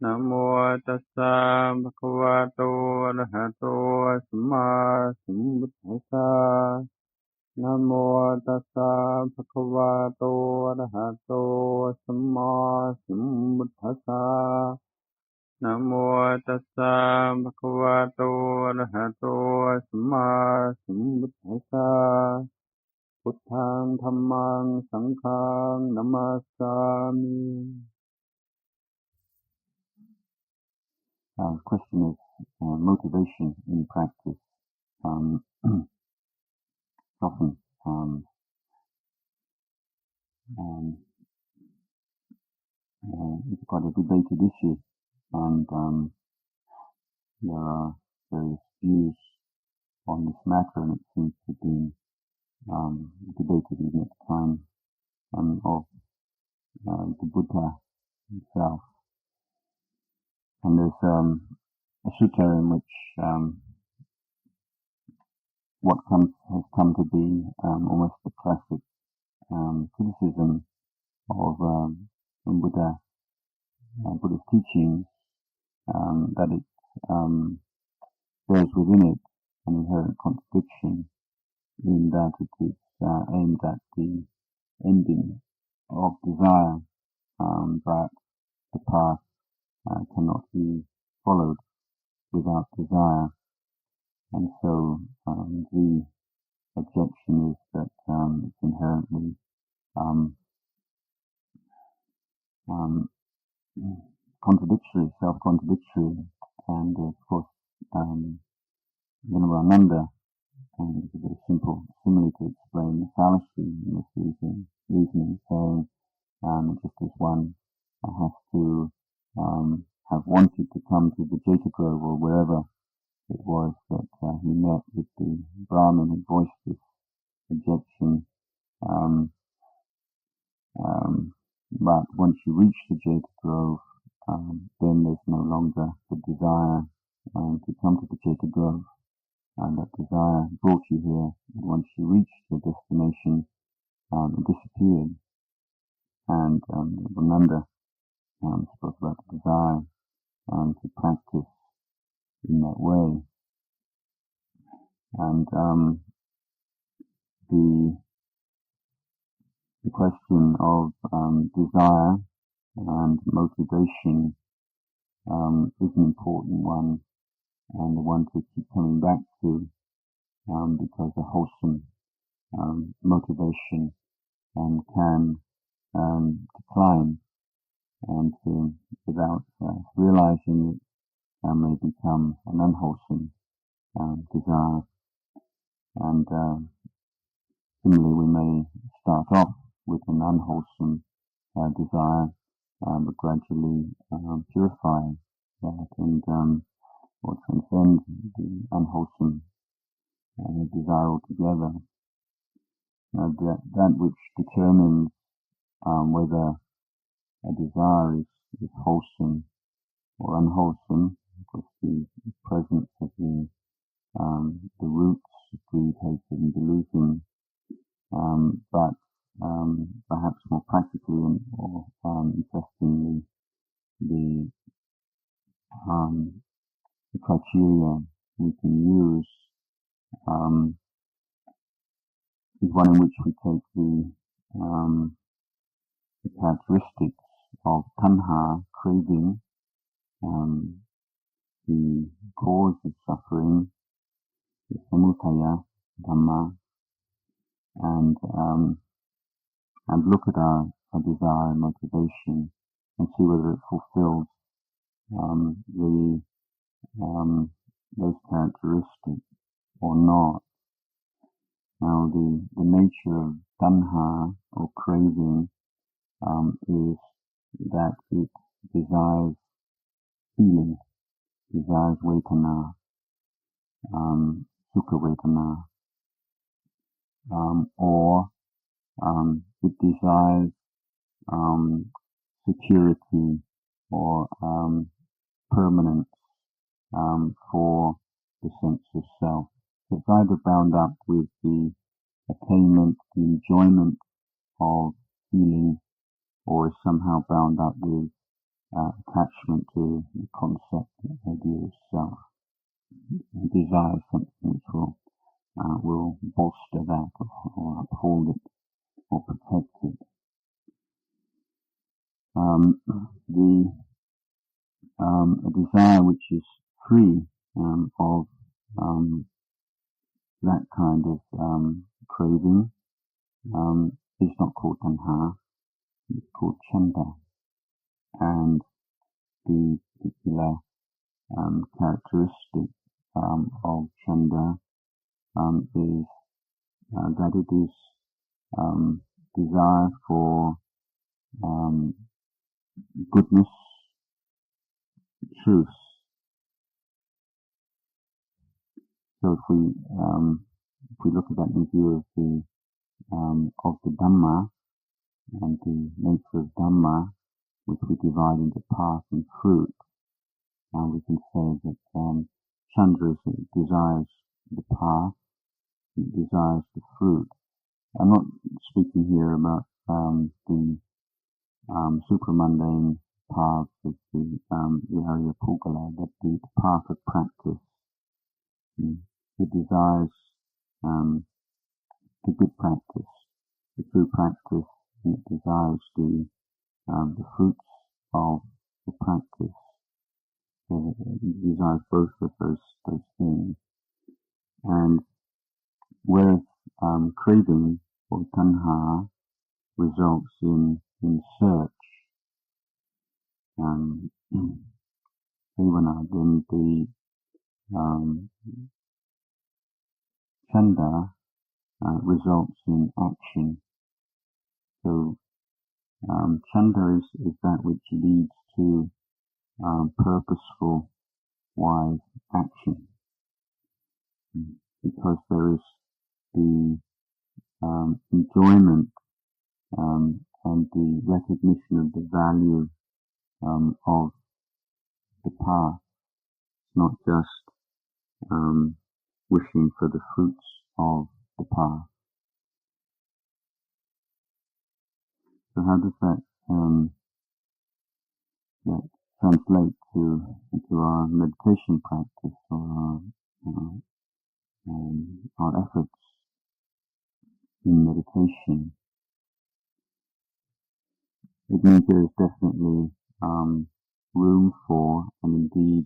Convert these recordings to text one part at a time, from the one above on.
นะโมตัสสะภะคะวะโตอะระหะโตสัมมาสัมพุทธัสสะนะโมตัสสะภะคะวะโตอะระหะโตสัมมาสัมพุทธัสสะนะโมตัสสะภะคะวะโตอะระหะโตสัมมาสัมพุทธัสสะพุทธังธัมมังสังฆังนะมัสสามิ Question is motivation in practice. Often it's quite a debated issue, and there are various views on this matter, and it seems to have been debated even at the time of the Buddha himself. And there's a sutta in which what has come to be almost the classic criticism of Buddha's teachings, that it bears within it an inherent contradiction in that it is aimed at the ending of desire, but the path cannot be followed without desire. And so the objection is that it's inherently contradictory, self-contradictory, and of course Nanachat, and it's a very simple simile to explain the fallacy in this reasoning, saying just as one has to have wanted to come to the Jeta Grove or wherever it was that he met with the Brahmin who voiced this objection, but once you reach the Jeta Grove, then there's no longer the desire to come to the Jeta Grove, and that desire brought you here, and once you reached your destination, it disappeared. And Nanachat spoke about the desire to practice in that way. And the question of desire and motivation is an important one, and the one to keep coming back to, because a wholesome motivation can decline, and without realizing it, may become an unwholesome desire. And similarly, we may start off with an unwholesome desire, but gradually purify that and or transcend the unwholesome desire altogether. That which determines whether a desire is wholesome or unwholesome, of course, the presence of the roots of greed, hatred, and delusion, but perhaps more practically or interestingly, the criteria we can use is one in which we take the characteristics of Tanha, craving, the cause of suffering, the samudaya, Dhamma, and look at our desire and motivation and see whether it fulfills those characteristics or not. Now, the nature of Tanha or craving is that it desires feeling, desires vedana, sukha vedana, or it desires security or permanence for the sense of self. It's either bound up with the attainment, the enjoyment of feeling, or is somehow bound up with attachment to the concept, the idea of self. Desire something which will bolster that or uphold it or protect it. A desire which is free of that kind of craving is not called Tanha, it's called Chanda. And the particular characteristic of Chanda is that it is desire for goodness, truth. So if we look at that in view of the Dhamma and the nature of Dhamma, which we divide into path and fruit, we can say that Chanda desires the path, it desires the fruit. I'm not speaking here about the supramundane paths of the Arya Pugala, but the path of practice. It desires the good practice, the true practice, and it desires the fruits of the practice. So it desires both of those things. And whereas craving or tanha results in search, then the Chanda results in action. So Chanda is that which leads to purposeful, wise action, because there is the enjoyment and the recognition of the value of the path, not just wishing for the fruits of the path. So how does that translate into our meditation practice or our efforts in meditation? It means there is definitely room for, and indeed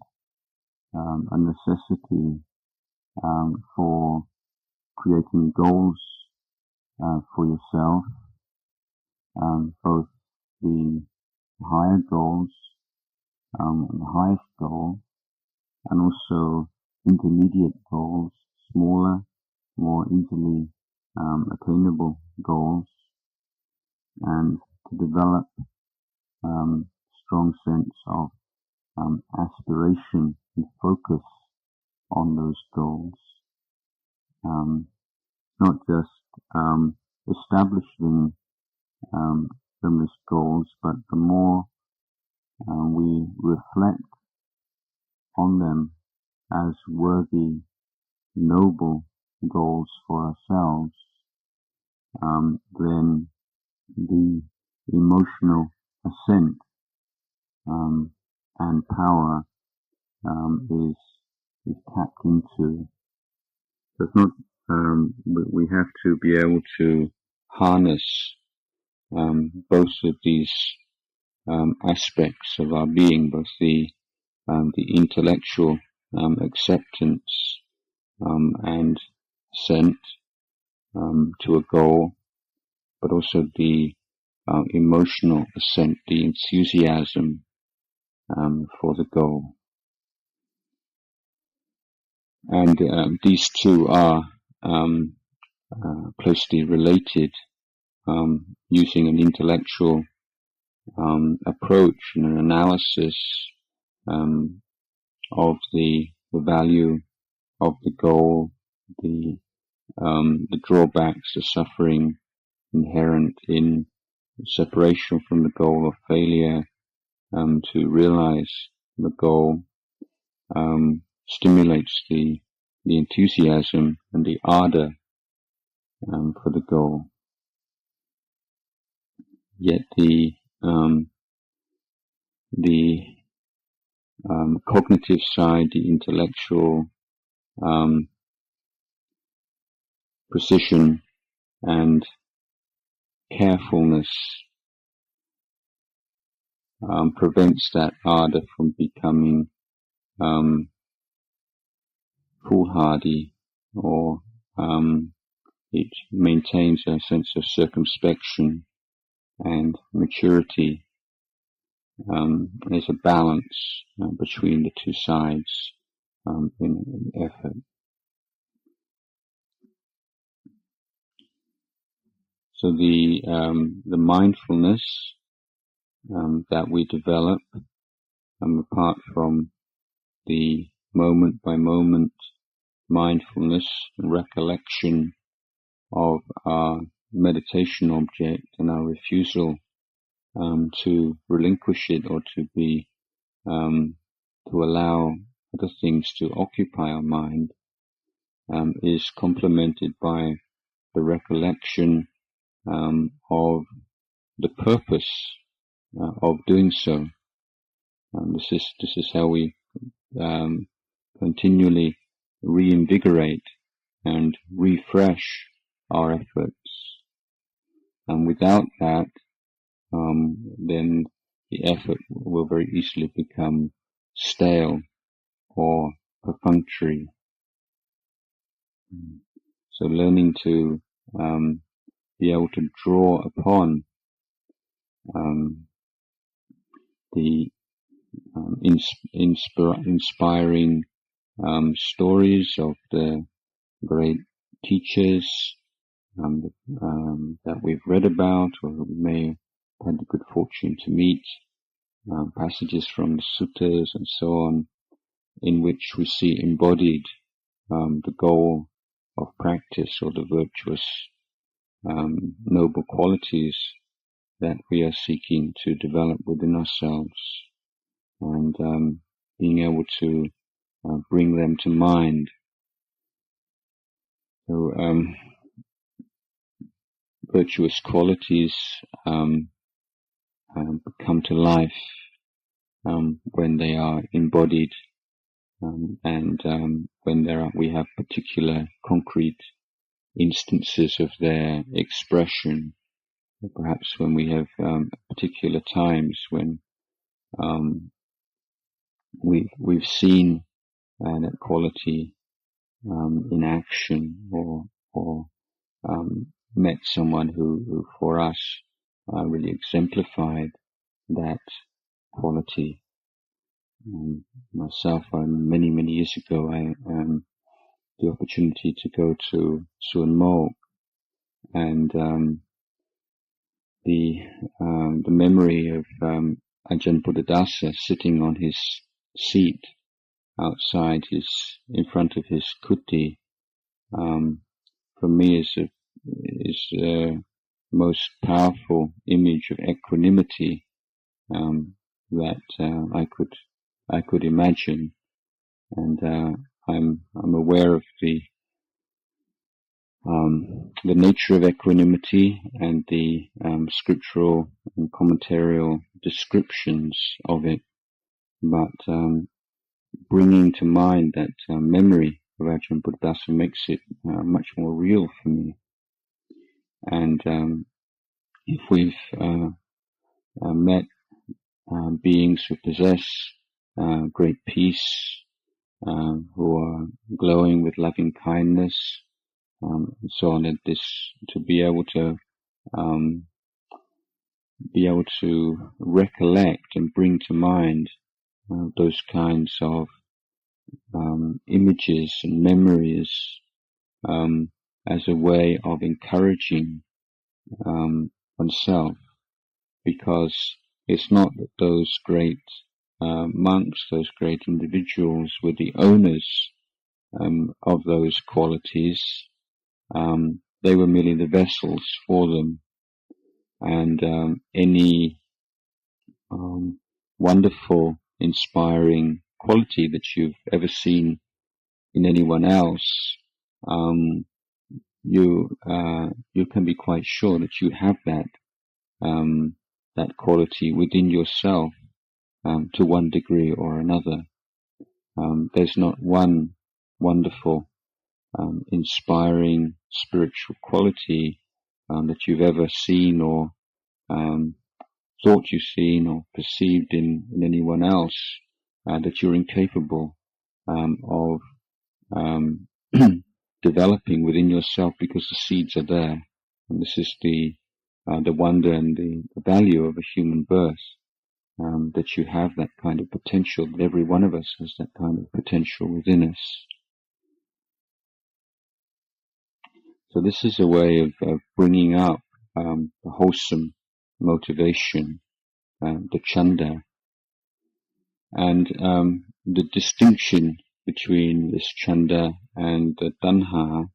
a necessity for creating goals for yourself, both the higher goals, the highest goal, and also intermediate goals, smaller, more easily attainable goals, and to develop strong sense of aspiration and focus on those goals. Not just establishing them as goals, but the more we reflect on them as worthy, noble goals for ourselves, then the emotional ascent and power is tapped into. So it's not, we have to be able to harness both of these aspects of our being, both the intellectual acceptance and assent to a goal, but also the emotional assent, the enthusiasm for the goal. And these two are closely related, using an intellectual approach and an analysis of the value of the goal, the drawbacks, the suffering inherent in separation from the goal or failure to realize the goal, stimulates the enthusiasm and the ardor for the goal. Yet the the cognitive side, the intellectual precision and carefulness prevents that ardor from becoming foolhardy, or it maintains a sense of circumspection and maturity. There's a balance between the two sides in effort. So the mindfulness that we develop, apart from the moment by moment mindfulness and recollection of our meditation object and our refusal to relinquish it or to allow other things to occupy our mind, is complemented by the recollection of the purpose of doing so. This is how we continually reinvigorate and refresh our efforts. And without that, then the effort will very easily become stale or perfunctory. So learning to be able to draw upon the inspiring stories of the great teachers that we've read about or we may have had the good fortune to meet, passages from the suttas and so on, in which we see embodied the goal of practice or the virtuous noble qualities that we are seeking to develop within ourselves, and being able to bring them to mind. So virtuous qualities come to life when they are embodied, and when we have particular concrete instances of their expression. Perhaps when we have particular times when we've seen that quality in action, or met someone who for us really exemplified that quality. Myself, many years ago, I the opportunity to go to Suan Mokkh, and the memory of Ajahn Buddhadasa sitting on his seat outside in front of his kuti, for me is the most powerful image of equanimity that I could imagine, and I'm aware of the nature of equanimity and the scriptural and commentarial descriptions of it, but bringing to mind that memory of Ajahn Buddhadasa makes it much more real for me. And if we've met beings who possess great peace, who are glowing with loving kindness, and so on, to be able to recollect and bring to mind those kinds of images and memories as a way of encouraging oneself, because it's not that those great monks, those great individuals were the owners of those qualities. They were merely the vessels for them, and any wonderful, inspiring quality that you've ever seen in anyone else, you can be quite sure that you have that quality within yourself, to one degree or another. There's not one wonderful, inspiring spiritual quality that you've ever seen or thought you've seen or perceived in anyone else that you're incapable of developing within yourself, because the seeds are there. And this is the wonder and the value of a human birth, that you have that kind of potential, that every one of us has that kind of potential within us. So this is a way of bringing up the wholesome motivation, the Chanda, and the distinction between this Chanda and the Tanha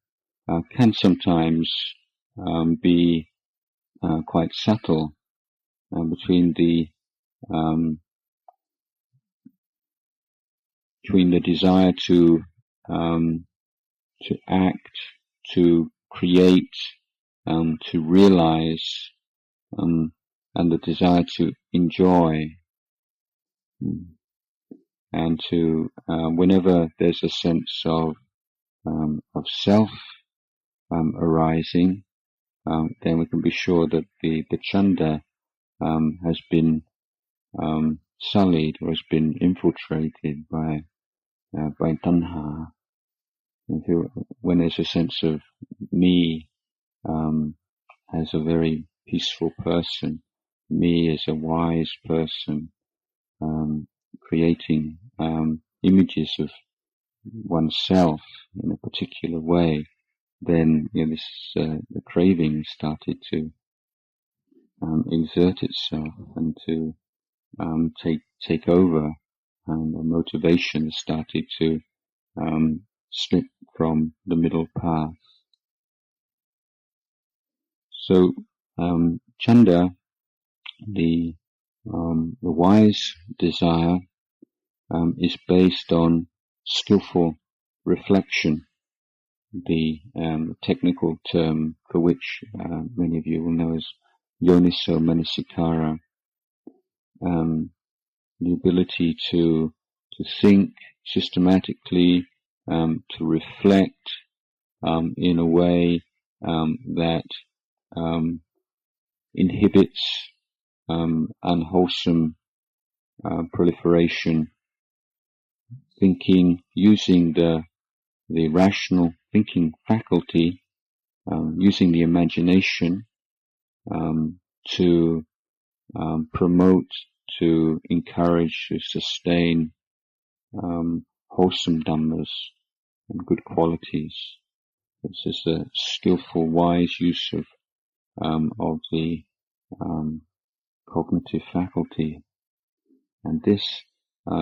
can sometimes be quite subtle, between the desire to act, to create, to realize, and the desire to enjoy, and to whenever there's a sense of self arising, then we can be sure that the Chanda has been sullied or has been infiltrated by Tanha. When there's a sense of me as a very peaceful person, me as a wise person, creating images of oneself in a particular way, then the craving started to exert itself and to take over, and the motivation started to slip from the middle path. So Chanda, the wise desire, is based on skillful reflection, the technical term for which many of you will know as Yoniso Manasikara, the ability to think systematically, to reflect in a way that inhibits unwholesome proliferation, thinking, using the rational thinking faculty, using the imagination to promote, to encourage, to sustain wholesome dhammas and good qualities. This is a skillful, wise use of the cognitive faculty, and this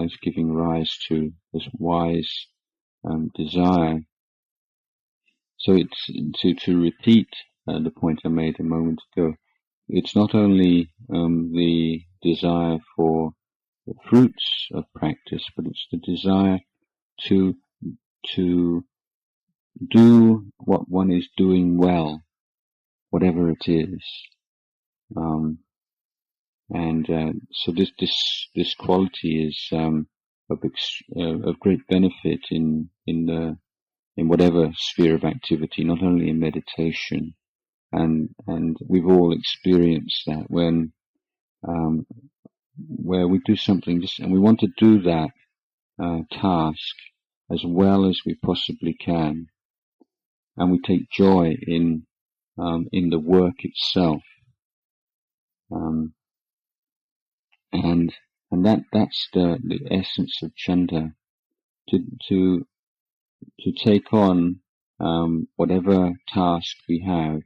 is giving rise to this wise desire. So it's to repeat the point I made a moment ago. It's not only the desire for the fruits of practice, but it's the desire to do what one is doing well, whatever it is. So this quality is of great benefit in whatever sphere of activity, not only in meditation. And we've all experienced that when where we do something and we want to do that task as well as we possibly can, and we take joy in the work itself, and that's the essence of Chanda, to take on whatever task we have,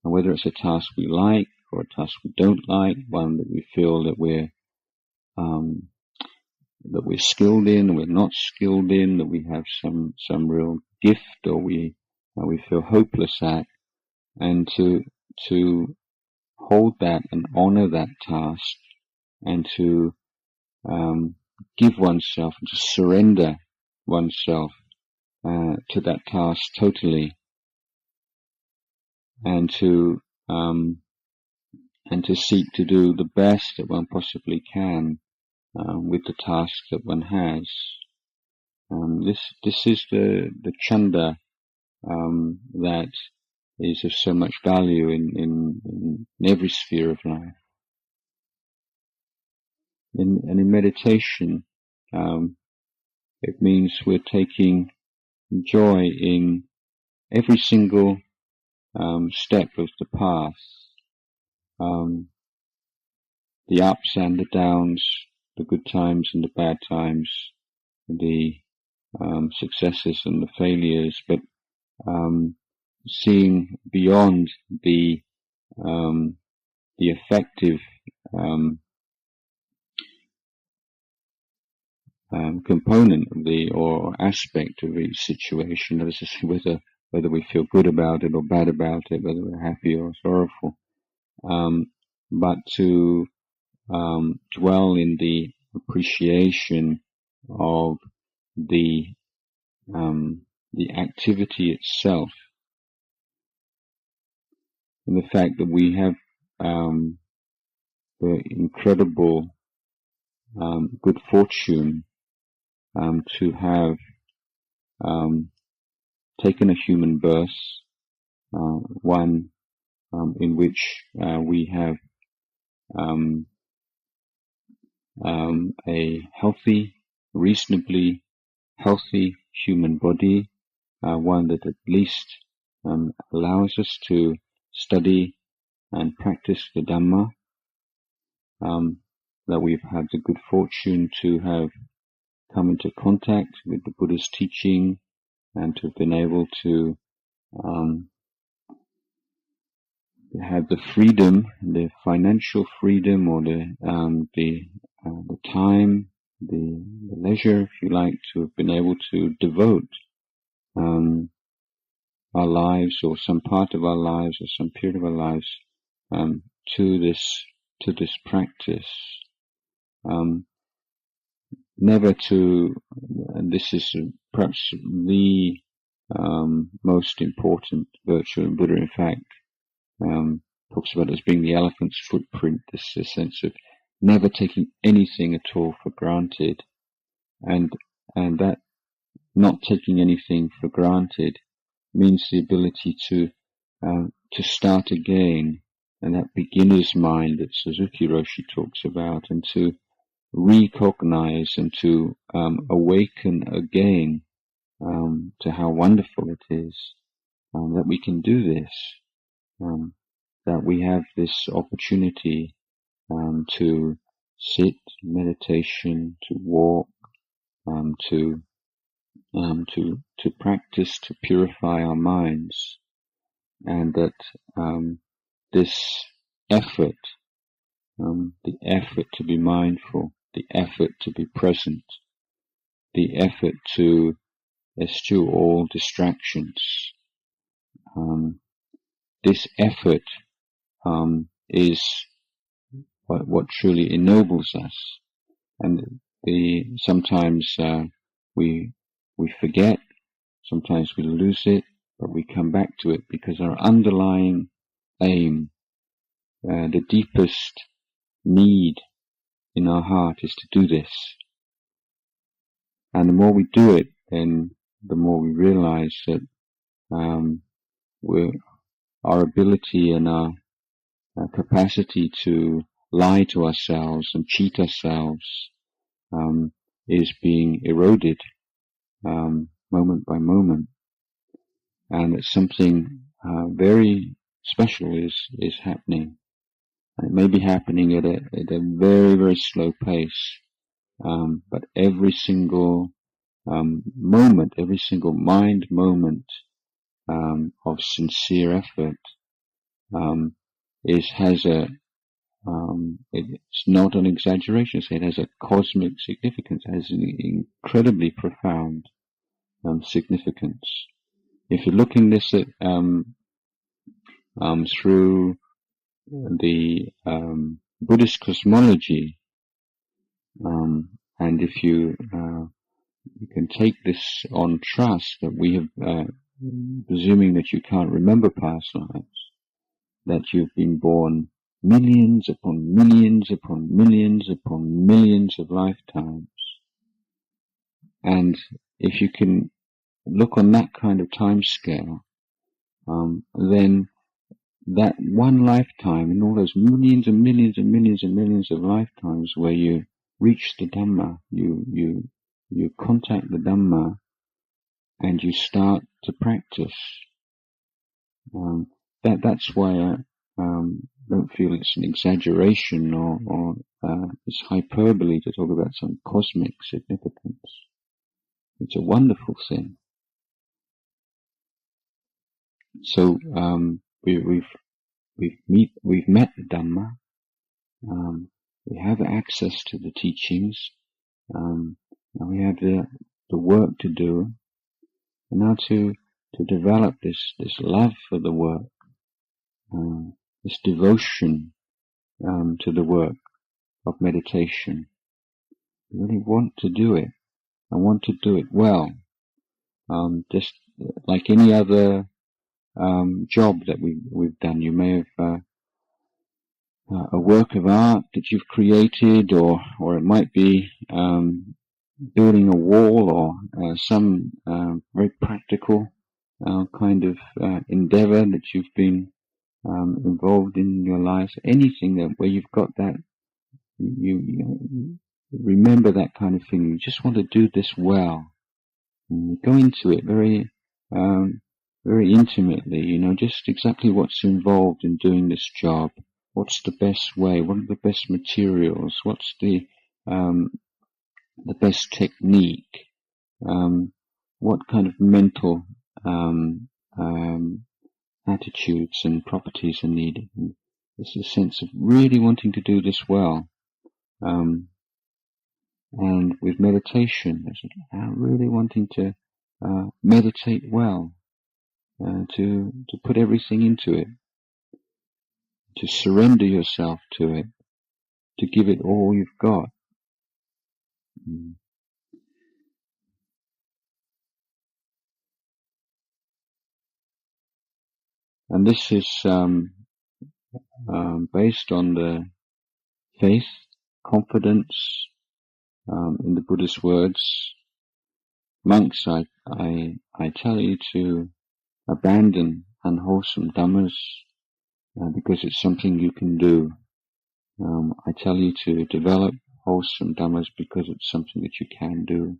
and whether it's a task we like or a task we don't like, one that we feel that we're skilled in, or we're not skilled in, that we have some real gift, or we feel hopeless at, and to hold that and honor that task, and to give oneself and to surrender oneself to that task totally, and to seek to do the best that one possibly can with the task that one has. This is the Chanda that is of so much value in every sphere of life. In meditation, it means we're taking joy in every single step of the path, the ups and the downs, the good times and the bad times, the successes and the failures, but seeing beyond the effective component of or aspect of each situation. That is, whether we feel good about it or bad about it, whether we're happy or sorrowful, but to dwell in the appreciation of the activity itself, and the fact that we have the incredible good fortune to have taken a human birth, one in which we have a healthy, reasonably healthy human body, one that at least allows us to study and practice the Dhamma, that we've had the good fortune to have come into contact with the Buddha's teaching and to have been able to have the freedom, the financial freedom, or the time, the leisure, if you like, to have been able to devote our lives, or some part of our lives, or some period of our lives, to this practice. Never to, and this is perhaps the most important virtue in Buddha, in fact, talks about it as being the elephant's footprint, this sense of never taking anything at all for granted, and that not taking anything for granted means the ability to start again, and that beginner's mind that Suzuki Roshi talks about, and to recognize and to awaken again to how wonderful it is that we can do this, that we have this opportunity to sit, meditation, to walk, to practice, to purify our minds, and that this effort, the effort to be mindful, the effort to be present, the effort to eschew all distractions, this effort is what truly ennobles us. And sometimes we forget, sometimes we lose it, but we come back to it because our underlying aim, the deepest need in our heart, is to do this. And the more we do it, then the more we realize that our ability and our capacity to lie to ourselves and cheat ourselves is being eroded moment by moment, and that something very special is happening. And it may be happening at a very, very slow pace, but every single moment, every single mind moment of sincere effort it's not an exaggeration. It has a cosmic significance. It has an incredibly profound significance. If you're looking this at through the Buddhist cosmology, and if you can take this on trust, that we have, presuming that you can't remember past lives, that you've been born millions upon millions upon millions upon millions of lifetimes. And if you can look on that kind of time scale, then that one lifetime and all those millions and millions and millions and millions of lifetimes where you reach the Dhamma, you contact the Dhamma and you start to practice. That's why I don't feel it's an exaggeration or it's hyperbole to talk about some cosmic significance. It's a wonderful thing. So we've met the Dhamma. We have access to the teachings. And we have the work to do, and now to develop this love for the work, this devotion to the work of meditation. We really want to do it. I want to do it well. Just like any other job that we've done. You may have a work of art that you've created, or it might be building a wall, or some very practical kind of endeavor that you've been involved in your life. Anything that where you've got that, you remember that kind of thing. You just want to do this well. And you go into it very intimately, just exactly what's involved in doing this job. What's the best way? What are the best materials? What's the best technique? What kind of mental attitudes and properties are needed? And there's a sense of really wanting to do this well. And with meditation, there's really wanting to meditate well, to put everything into it, to surrender yourself to it, to give it all you've got. And this is based on the faith, confidence in the Buddha's words. Monks, I tell you to abandon unwholesome dhammas because it's something you can do. I tell you to develop wholesome dhammas because it's something that you can do.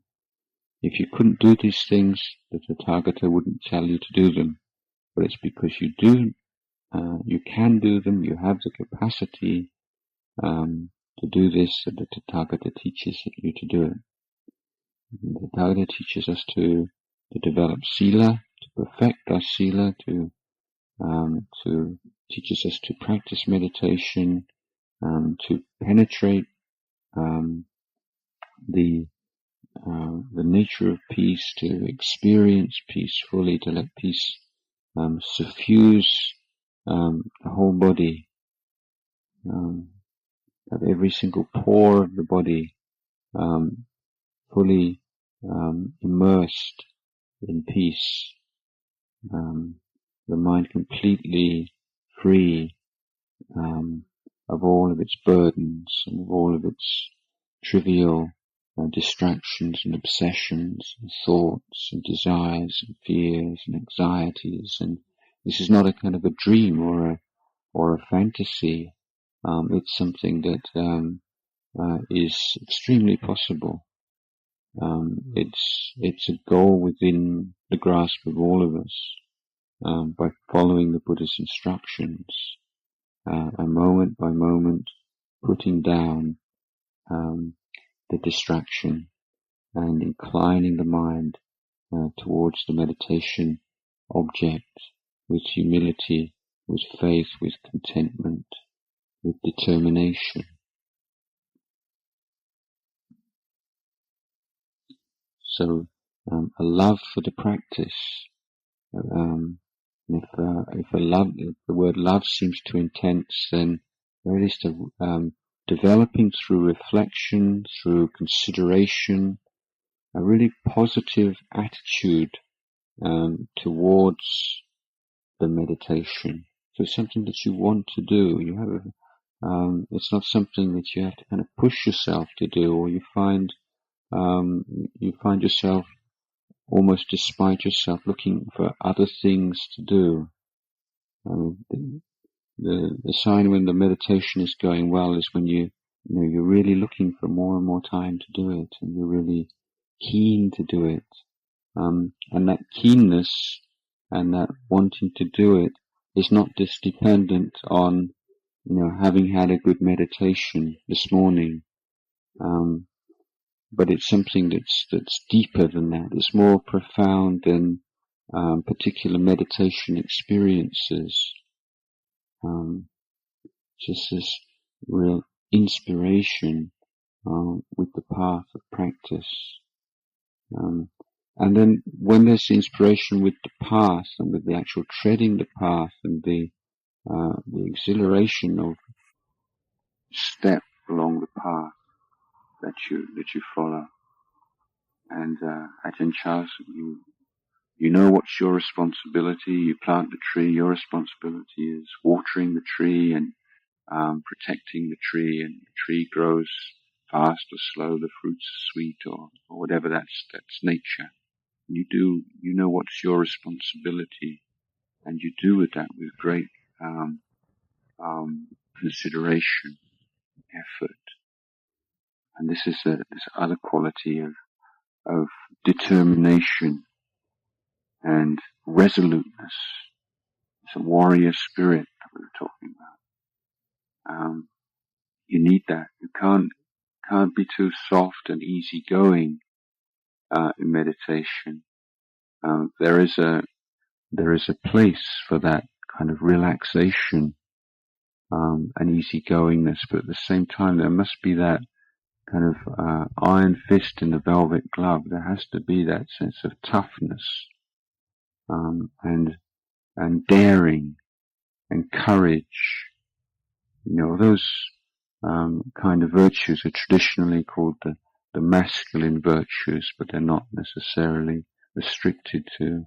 If you couldn't do these things, the Tathagata wouldn't tell you to do them. But it's because you do, you can do them, you have the capacity to do this, that the Tathagata teaches you to do it. The Tathagata teaches us to develop sila, to perfect our sila, to teaches us to practice meditation, to penetrate the nature of peace, to experience peace fully, to let peace suffuse the whole body, have every single pore of the body fully immersed in peace, the mind completely free of all of its burdens and of all of its trivial distractions and obsessions and thoughts and desires and fears and anxieties. And this is not a kind of a dream or a fantasy. It's something that is extremely possible. It's a goal within the grasp of all of us by following the Buddha's instructions, and moment by moment putting down the distraction and inclining the mind towards the meditation object with humility, with faith, with contentment, with determination. So a love for the practice. If the word love seems too intense, then there is developing through reflection, through consideration, a really positive attitude towards the meditation. So it's something that you want to do. You have It's not something that you have to kind of push yourself to do, or you find yourself almost despite yourself looking for other things to do. The sign when the meditation is going well is when you're really looking for more and more time to do it, and you're really keen to do it. And that keenness and that wanting to do it is not just dependent on, having had a good meditation this morning. But it's something that's deeper than that. It's more profound than particular meditation experiences. Just this real inspiration with the path of practice. And then when there's inspiration with the path and with the actual treading the path and the exhilaration of step along the path that you follow. And Ajahn Jayasaro, you know what's your responsibility. You plant the tree. Your responsibility is watering the tree and protecting the tree, and the tree grows fast or slow. The fruits are sweet or whatever. That's nature. You know what's your responsibility, and you do with that with great consideration, effort. And this is this other quality of determination and resoluteness. It's a warrior spirit that we were talking about. You need that. You can't be too soft and easygoing in meditation. There is a place for that kind of relaxation and easygoingness, but at the same time there must be that kind of iron fist in the velvet glove. There has to be that sense of toughness and daring and courage. Those kind of virtues are traditionally called the masculine virtues, but they're not necessarily restricted to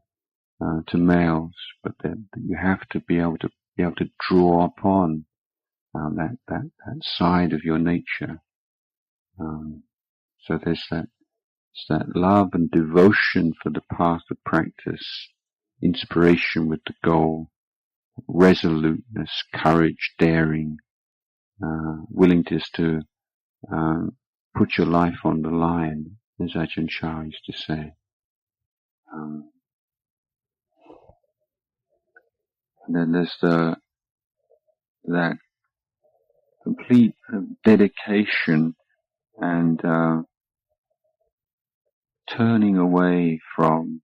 males. But you have to be able to draw upon that side of your nature. So there's that love and devotion for the path of practice, inspiration with the goal, resoluteness, courage, daring, willingness to put your life on the line, as Ajahn Jayasaro used to say. And then there's that complete dedication and turning away from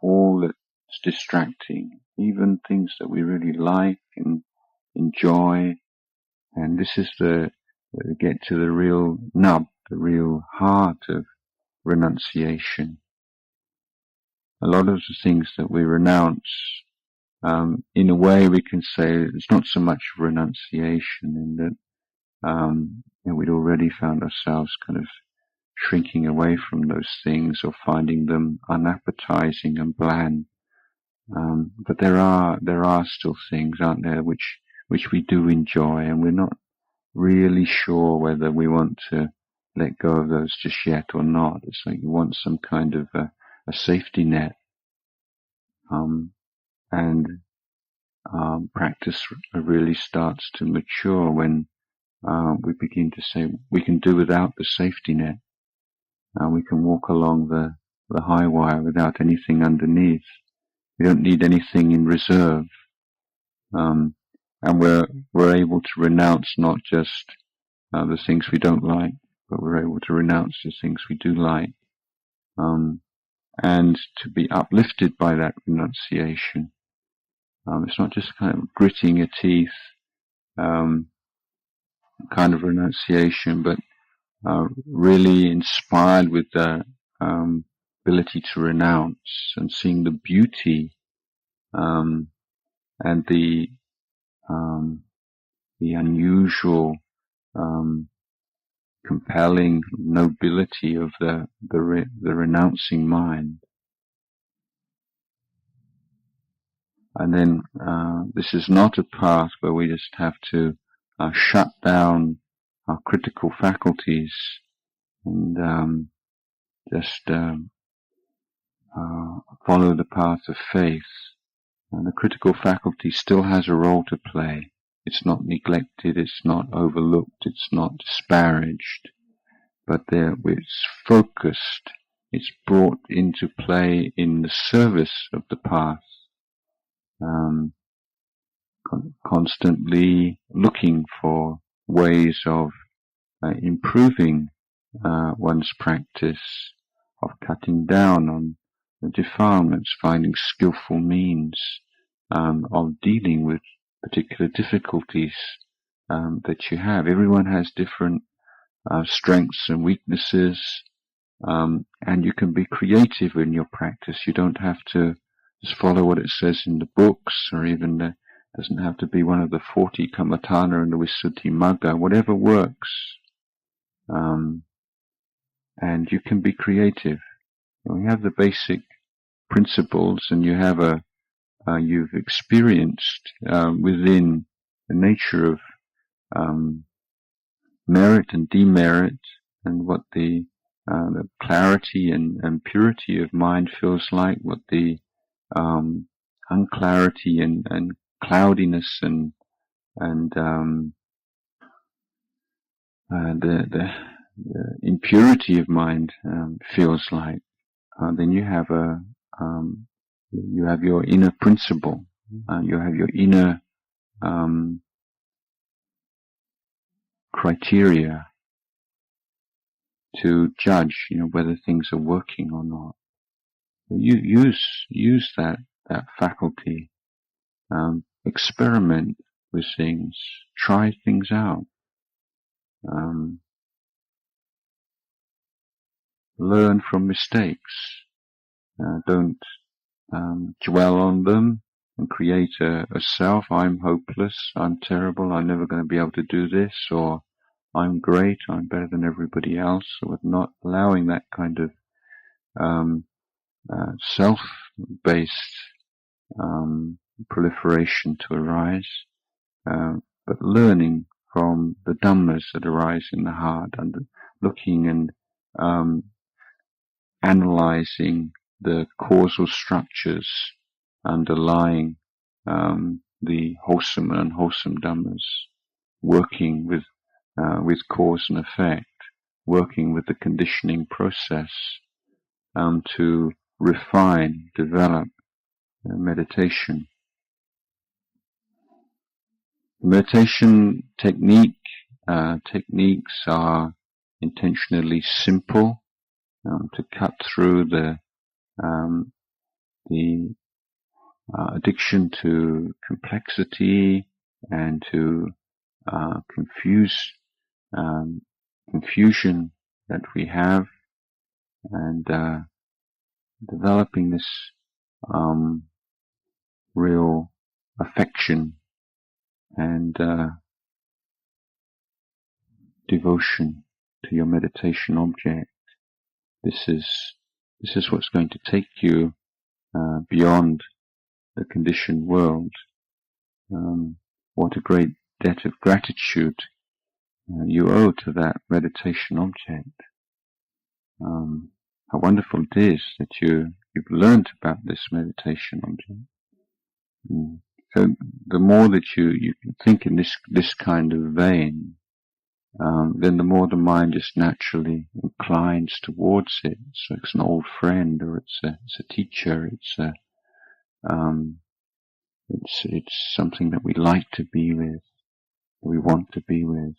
all that's distracting, even things that we really like and enjoy. And this is get to the real nub, the real heart of renunciation. A lot of the things that we renounce, in a way we can say it's not so much renunciation in that we'd already found ourselves kind of shrinking away from those things or finding them unappetizing and bland. But there are still things, aren't there, which we do enjoy, and we're not really sure whether we want to let go of those just yet or not. It's like you want some kind of a safety net. And practice really starts to mature when we begin to say we can do without the safety net. We can walk along the high wire without anything underneath. We don't need anything in reserve. And we're able to renounce not just the things we don't like, but we're able to renounce the things we do like, and to be uplifted by that renunciation. It's not just kind of gritting your teeth kind of renunciation, but really inspired with the ability to renounce and seeing the beauty and the unusual compelling nobility of the renouncing mind. And then this is not a path where we just have to shut down our critical faculties and just follow the path of faith. And the critical faculty still has a role to play. It's not neglected, it's not overlooked, it's not disparaged, but it's focused, it's brought into play in the service of the path, constantly looking for ways of improving one's practice, of cutting down on the defilements, finding skillful means of dealing with particular difficulties that you have. Everyone has different strengths and weaknesses, and you can be creative in your practice. You don't have to just follow what it says in the books, or even doesn't have to be one of the 40 Kammatthana and the Visuddhi Magga. Whatever works, and you can be creative. You have the basic principles, and you have you've experienced within the nature of merit and demerit, and what the clarity and purity of mind feels like, what the unclarity and cloudiness and the impurity of mind feels like. Then you have your inner principle, you have your inner criteria to judge, whether things are working or not. You use that faculty, experiment with things, try things out, learn from mistakes. Don't dwell on them and create a self. I'm hopeless, I'm terrible, I'm never going to be able to do this, or I'm great, I'm better than everybody else. So not allowing that kind of self-based proliferation to arise, but learning from the Dhammas that arise in the heart, and looking and analyzing the causal structures underlying the wholesome and unwholesome Dhammas, working with cause and effect, working with the conditioning process to refine, develop meditation. Meditation techniques are intentionally simple, to cut through the addiction to complexity and to confusion that we have, and developing this real affection and devotion to your meditation object. This is what's going to take you beyond the conditioned world. What a great debt of gratitude you owe to that meditation object. How wonderful it is that you've learned about this meditation object. So the more that you think in this kind of vein, then the more the mind just naturally inclines towards it. So it's an old friend, or it's a teacher. It's something that we like to be with, that we want to be with.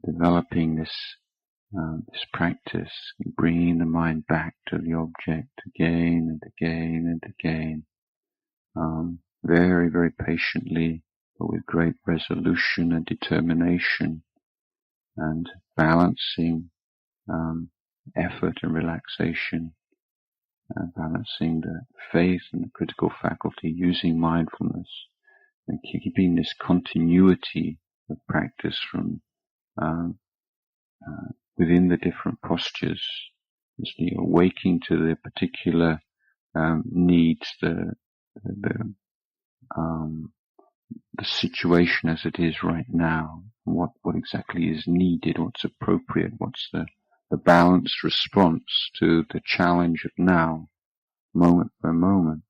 Developing this practice, bringing the mind back to the object again and again and again, very, very patiently, but with great resolution and determination, and balancing effort and relaxation, balancing the faith and the critical faculty, using mindfulness, and keeping this continuity of practice from within the different postures, actually awaking to the particular needs, the the situation as it is right now, what exactly is needed, what's appropriate, what's the balanced response to the challenge of now, moment by moment.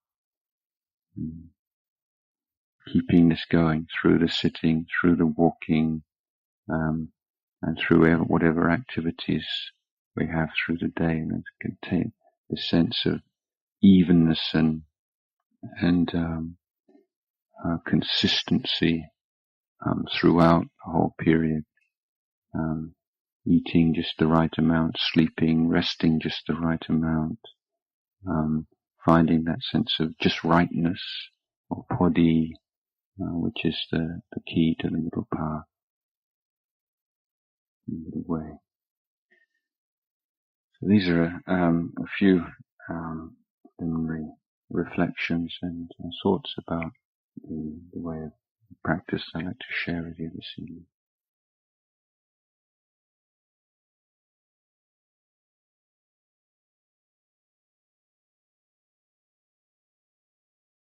Keeping this going through the sitting, through the walking, and through whatever activities we have through the day, and to contain this sense of evenness and consistency throughout the whole period. Eating just the right amount, sleeping, resting just the right amount, finding that sense of just rightness, or podi, which is the key to the middle path, the middle way. So these are a few preliminary reflections and thoughts about the way of practice I'd like to share with you this evening.